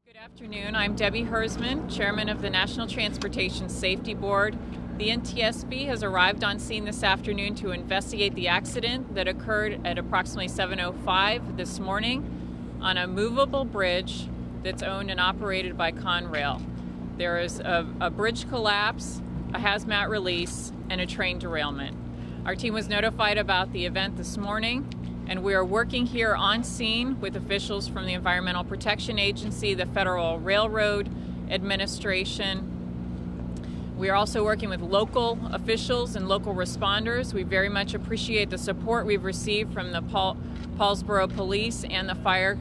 Good afternoon. I'm Debbie Hersman, Chairman of the National Transportation Safety Board. The NTSB has arrived on scene this afternoon to investigate the accident that occurred at approximately 7:05 this morning on a movable bridge that's owned and operated by Conrail. There is a bridge collapse, a hazmat release, and a train derailment. Our team was notified about the event this morning, and we are working here on scene with officials from the Environmental Protection Agency, the Federal Railroad Administration. We are also working with local officials and local responders. We very much appreciate the support we've received from the Paulsboro police and the fire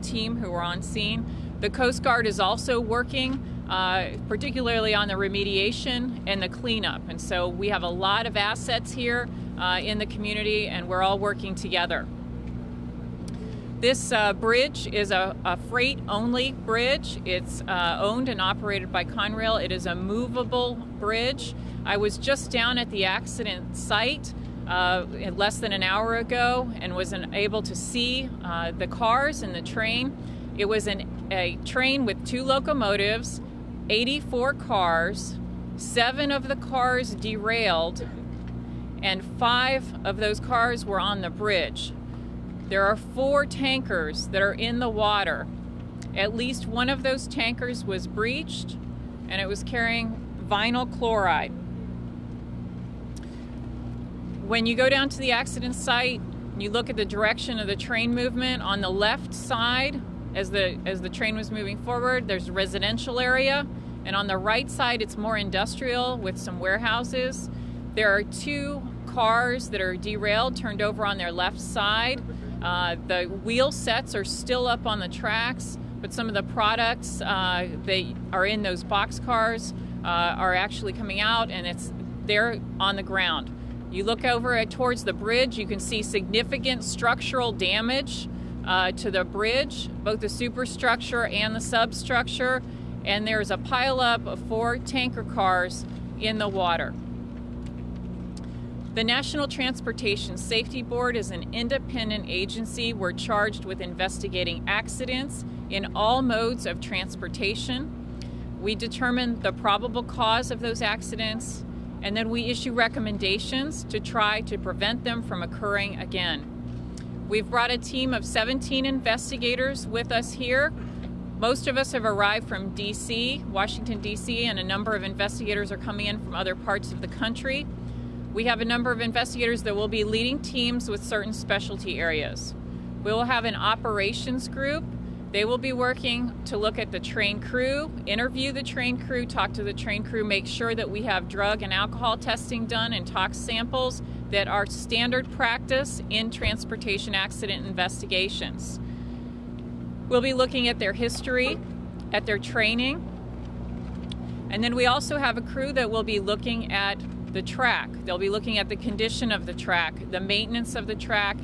team who are on scene. The Coast Guard is also working, particularly on the remediation and the cleanup. And so we have a lot of assets here in the community, and we're all working together. This bridge is a freight-only bridge. It's owned and operated by Conrail. It is a movable bridge. I was just down at the accident site less than an hour ago and was able to see the cars and the train. It was a train with 2 locomotives, 84 cars, 7 of the cars derailed, and 5 of those cars were on the bridge. There are 4 tankers that are in the water. At least one of those tankers was breached, and it was carrying vinyl chloride. When you go down to the accident site, you look at the direction of the train movement. On the left side, as the train was moving forward, there's a residential area, and on the right side, it's more industrial with some warehouses. There are 2 cars that are derailed, turned over on their left side. The wheel sets are still up on the tracks, but some of the products that are in those box cars are actually coming out, and they're on the ground. You look over towards the bridge, you can see significant structural damage to the bridge, both the superstructure and the substructure, and there's a pileup of 4 tanker cars in the water. The National Transportation Safety Board is an independent agency. We're charged with investigating accidents in all modes of transportation. We determine the probable cause of those accidents, and then we issue recommendations to try to prevent them from occurring again. We've brought a team of 17 investigators with us here. Most of us have arrived from D.C., Washington, D.C., and a number of investigators are coming in from other parts of the country. We have a number of investigators that will be leading teams with certain specialty areas. We will have an operations group. They will be working to look at the train crew, interview the train crew, talk to the train crew, make sure that we have drug and alcohol testing done and tox samples that are standard practice in transportation accident investigations. We'll be looking at their history, at their training, and then we also have a crew that will be looking at the track. They'll be looking at the condition of the track, the maintenance of the track,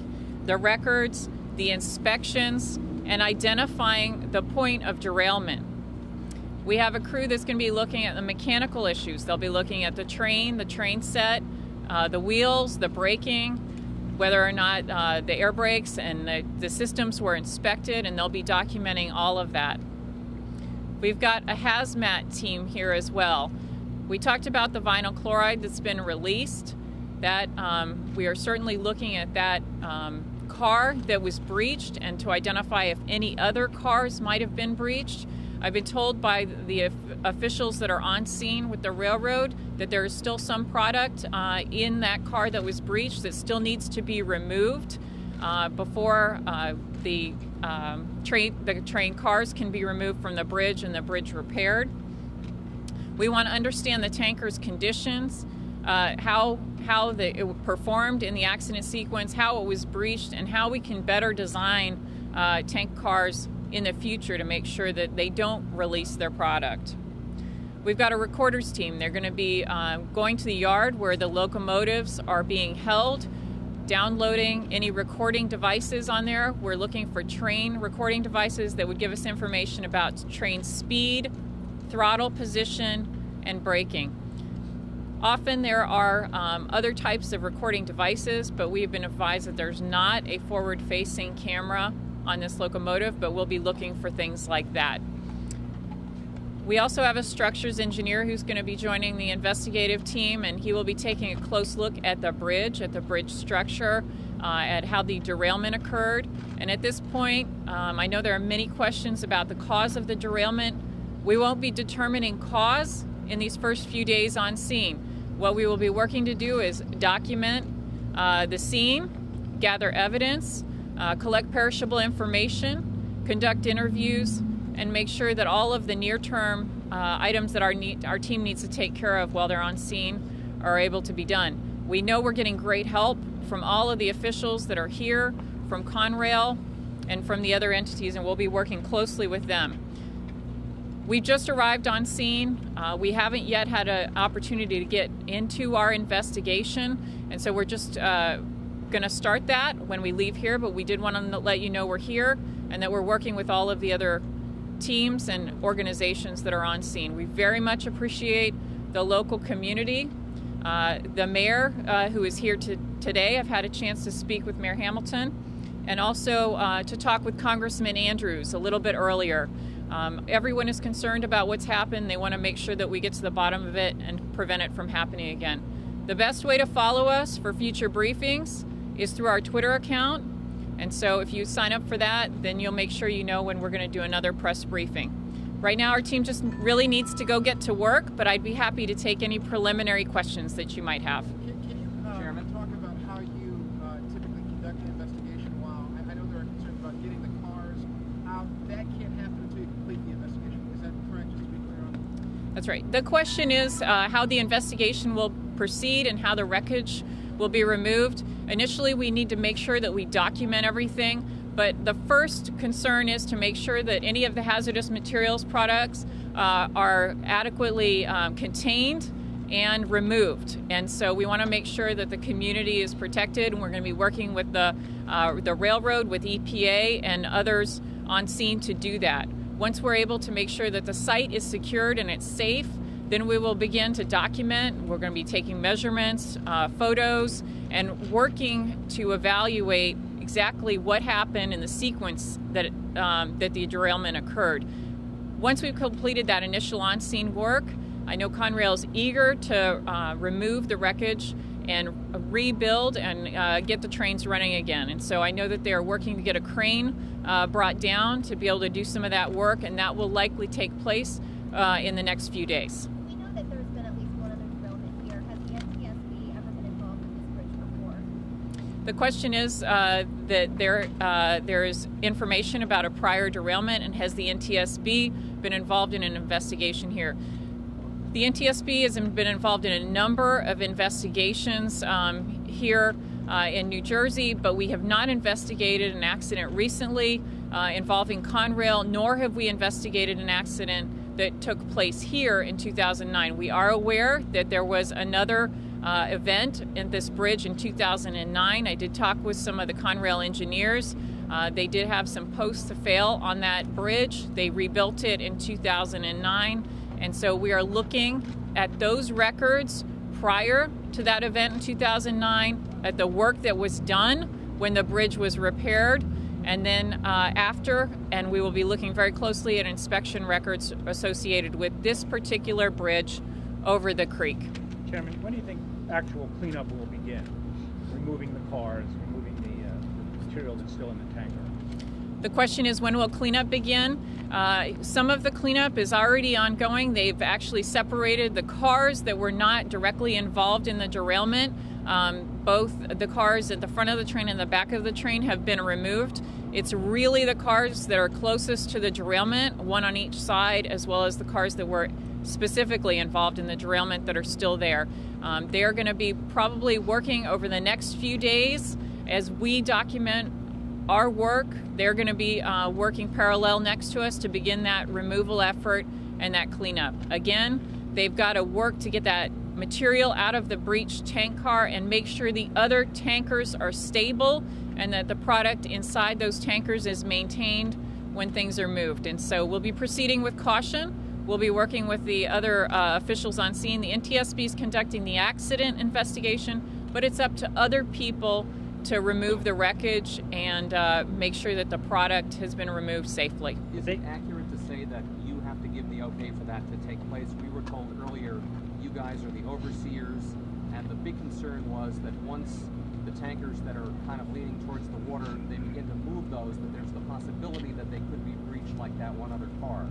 the records, the inspections, and identifying the point of derailment. We have a crew that's going to be looking at the mechanical issues. They'll be looking at the train set, the wheels, the braking, whether or not the air brakes and the systems were inspected, and they'll be documenting all of that. We've got a hazmat team here as well. We talked about the vinyl chloride that's been released. That we are certainly looking at that car that was breached and to identify if any other cars might have been breached. I've been told by the officials that are on scene with the railroad that there is still some product in that car that was breached that still needs to be removed before the train cars can be removed from the bridge and the bridge repaired. We want to understand the tanker's conditions, how it performed in the accident sequence, how it was breached, and how we can better design tank cars in the future to make sure that they don't release their product. We've got a recorders team. They're going to be going to the yard where the locomotives are being held, downloading any recording devices on there. We're looking for train recording devices that would give us information about train speed, throttle position, and braking. Often there are other types of recording devices, but we've been advised that there's not a forward-facing camera on this locomotive, but we'll be looking for things like that. We also have a structures engineer who's going to be joining the investigative team, and he will be taking a close look at the bridge structure, at how the derailment occurred. And at this point, I know there are many questions about the cause of the derailment. We won't be determining cause in these first few days on scene. What we will be working to do is document the scene, gather evidence, collect perishable information, conduct interviews, and make sure that all of the near-term items that our team needs to take care of while they're on scene are able to be done. We know we're getting great help from all of the officials that are here, from Conrail and from the other entities, and we'll be working closely with them. We just arrived on scene. We haven't yet had an opportunity to get into our investigation, and so we're just going to start that when we leave here, but we did want to let you know we're here and that we're working with all of the other teams and organizations that are on scene. We very much appreciate the local community. The mayor who is here today, I've had a chance to speak with Mayor Hamilton, and also to talk with Congressman Andrews a little bit earlier. Everyone is concerned about what's happened. They want to make sure that we get to the bottom of it and prevent it from happening again. The best way to follow us for future briefings is through our Twitter account. And so if you sign up for that, then you'll make sure you know when we're going to do another press briefing. Right now, our team just really needs to go get to work, but I'd be happy to take any preliminary questions that you might have. Can you Chairman, talk about how you typically conduct the investigation? While I know there are concerns about getting the cars out, that can't happen until you complete the investigation. Is that correct, just to be clear on that? That's right. The question is how the investigation will proceed and how the wreckage will be removed. Initially, we need to make sure that we document everything, but the first concern is to make sure that any of the hazardous materials products are adequately contained and removed. And so we want to make sure that the community is protected, and we're going to be working with the railroad, with EPA and others on scene to do that. Once we're able to make sure that the site is secured and it's safe, then we will begin to document. We're going to be taking measurements, photos, and working to evaluate exactly what happened in the sequence that the derailment occurred. Once we've completed that initial on-scene work, I know Conrail is eager to remove the wreckage and rebuild and get the trains running again. And so I know that they're working to get a crane brought down to be able to do some of that work, and that will likely take place in the next few days. We know that there's been at least one other derailment here. Has the NTSB ever been involved in this bridge before? The question is that there is information about a prior derailment, and has the NTSB been involved in an investigation here? The NTSB has been involved in a number of investigations here in New Jersey, but we have not investigated an accident recently involving Conrail, nor have we investigated an accident that took place here in 2009. We are aware that there was another event in this bridge in 2009. I did talk with some of the Conrail engineers. They did have some posts to fail on that bridge. They rebuilt it in 2009. And so we are looking at those records prior to that event in 2009, at the work that was done when the bridge was repaired, and then after, and we will be looking very closely at inspection records associated with this particular bridge over the creek. Chairman, when do you think actual cleanup will begin? Removing the cars, removing the material that's still in the tanker? The question is, when will cleanup begin? Some of the cleanup is already ongoing. They've actually separated the cars that were not directly involved in the derailment. Both the cars at the front of the train and the back of the train have been removed. It's really the cars that are closest to the derailment, one on each side, as well as the cars that were specifically involved in the derailment that are still there. They are going to be probably working over the next few days as we document our work. They're going to be working parallel next to us to begin that removal effort and that cleanup. Again, they've got to work to get that material out of the breached tank car and make sure the other tankers are stable and that the product inside those tankers is maintained when things are moved. And so we'll be proceeding with caution. We'll be working with the other officials on scene. The NTSB is conducting the accident investigation, but it's up to other people to remove the wreckage and make sure that the product has been removed safely. Is it accurate to say that you have to give the okay for that to take place. We were told earlier, you guys are the overseers, and the big concern was that once the tankers that are kind of leaning towards the water, they begin to move those, that there's the possibility that they could be breached like that one other car.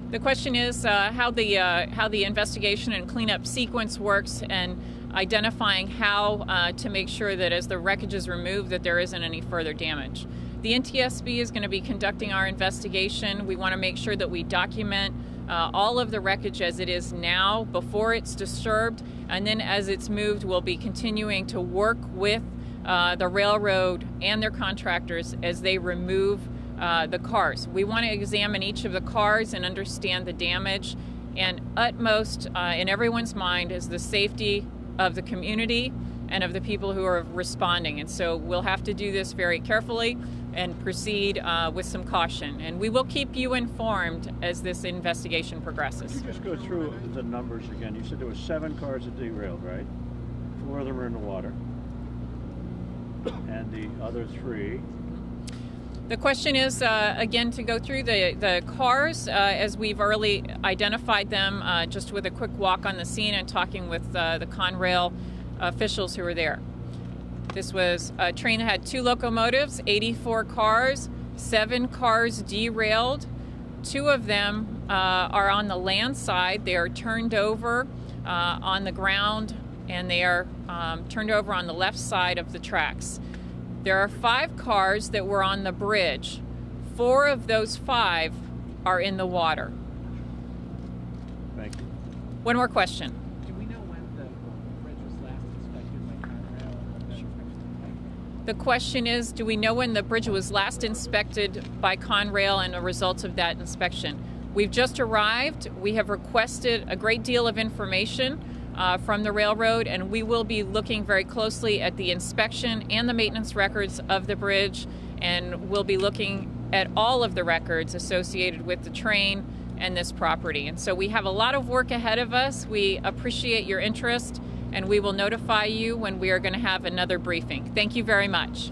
The question is how the investigation and cleanup sequence works, and identifying how to make sure that as the wreckage is removed that there isn't any further damage. The NTSB is going to be conducting our investigation. We want to make sure that we document all of the wreckage as it is now before it's disturbed, and then as it's moved we'll be continuing to work with the railroad and their contractors as they remove the cars. We want to examine each of the cars and understand the damage, and utmost in everyone's mind is the safety of the community and of the people who are responding. And so we'll have to do this very carefully and proceed with some caution. And we will keep you informed as this investigation progresses. Could you just go through the numbers again? You said there were 7 cars that derailed, right? 4 of them are in the water. And the other 3? The question is, again, to go through the cars as we've already identified them, just with a quick walk on the scene and talking with the Conrail officials who were there. This was a train that had 2 locomotives, 84 cars, 7 cars derailed. 2 of them are on the land side. They are turned over on the ground, and they are turned over on the left side of the tracks. There are 5 cars that were on the bridge. 4 of those 5 are in the water. Thank you. One more question. Do we know when the bridge was last inspected by Conrail and when that inspection took place? The question is, do we know when the bridge was last inspected by Conrail and the results of that inspection? We've just arrived. We have requested a great deal of information from the railroad, and we will be looking very closely at the inspection and the maintenance records of the bridge, and we'll be looking at all of the records associated with the train and this property. And so we have a lot of work ahead of us. We appreciate your interest, and we will notify you when we are going to have another briefing. Thank you very much.